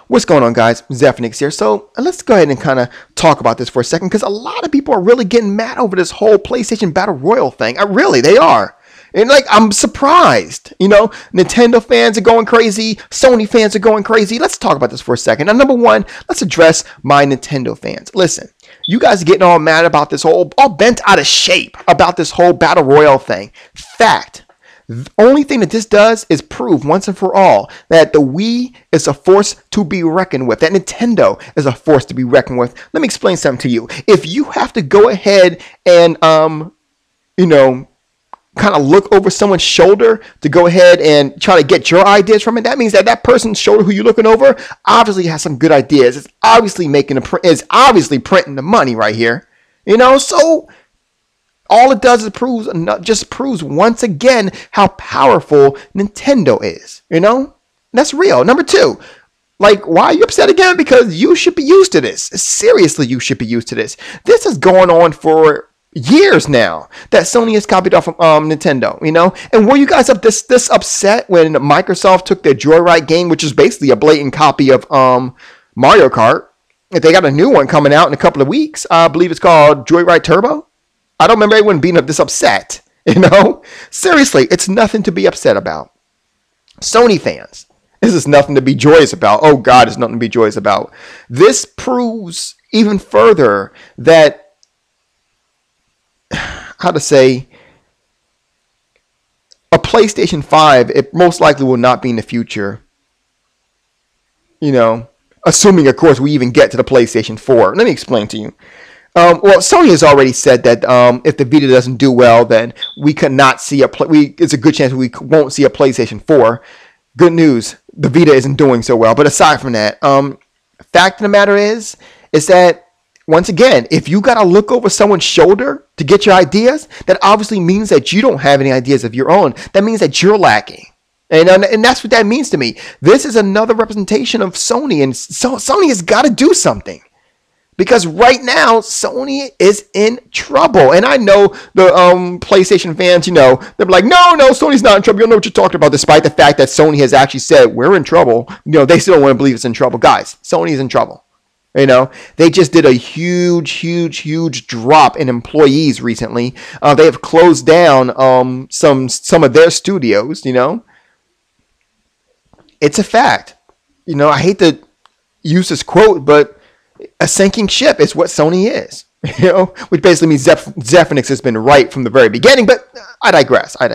What's going on, guys? Zephyrnix here. So let's go ahead and kind of talk about this for a second, because a lot of people are really getting mad over this whole PlayStation Battle Royale thing. Really, they are. And I'm surprised. Nintendo fans are going crazy. Sony fans are going crazy. Let's talk about this for a second. Now, number one, let's address my Nintendo fans. Listen, you guys are getting all mad about this all bent out of shape about this whole Battle Royale thing. Fact. The only thing that this does is prove once and for all that the Wii is a force to be reckoned with. That Nintendo is a force to be reckoned with. Let me explain something to you. If you have to go ahead and, kind of look over someone's shoulder to go ahead and try to get your ideas from it, that means that that person's shoulder who you're looking over obviously has some good ideas. It's obviously printing the money right here. So all it does is proves once again how powerful Nintendo is. That's real. Number two, why are you upset again? Because you should be used to this. Seriously, you should be used to this. This is going on for years now that Sony has copied off of Nintendo. And were you guys this upset when Microsoft took their Joyride game, which is basically a blatant copy of Mario Kart? If they got a new one coming out in a couple of weeks, I believe it's called Joyride Turbo. I don't remember anyone being this upset, Seriously, it's nothing to be upset about. Sony fans, this is nothing to be joyous about. Oh, God, it's nothing to be joyous about. This proves even further that, a PlayStation 5, it most likely will not be in the future. Assuming, of course, we even get to the PlayStation 4. Let me explain to you. Sony has already said that if the Vita doesn't do well, then we could not see it's a good chance we won't see a PlayStation 4. Good news, the Vita isn't doing so well. But aside from that, fact of the matter is that, once again, if you got to look over someone's shoulder to get your ideas, that obviously means that you don't have any ideas of your own. That means that you're lacking. And that's what that means to me. This is another representation of Sony, and Sony has got to do something. Because right now, Sony is in trouble. And I know the PlayStation fans, they're like, no, Sony's not in trouble. You don't know what you're talking about. Despite the fact that Sony has actually said, we're in trouble. They still don't want to believe it's in trouble. Guys, Sony is in trouble. They just did a huge drop in employees recently. They have closed down some of their studios, It's a fact. I hate to use this quote, but a sinking ship is what Sony is, which basically means Zephyrnix has been right from the very beginning, but I digress. I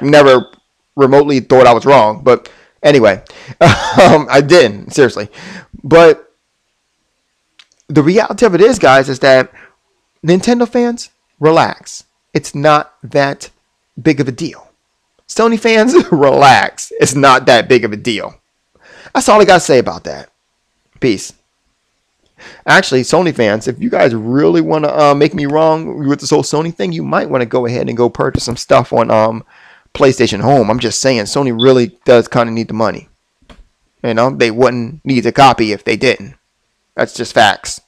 never remotely thought I was wrong, but anyway, I didn't, seriously. But the reality of it is, guys, is that Nintendo fans, relax. It's not that big of a deal. Sony fans, relax. It's not that big of a deal. That's all I got to say about that. Peace. Actually, Sony fans, if you guys really want to make me wrong with this whole Sony thing, you might want to go ahead and go purchase some stuff on PlayStation Home. I'm just saying, Sony really does kind of need the money. They wouldn't need a copy if they didn't. That's just facts.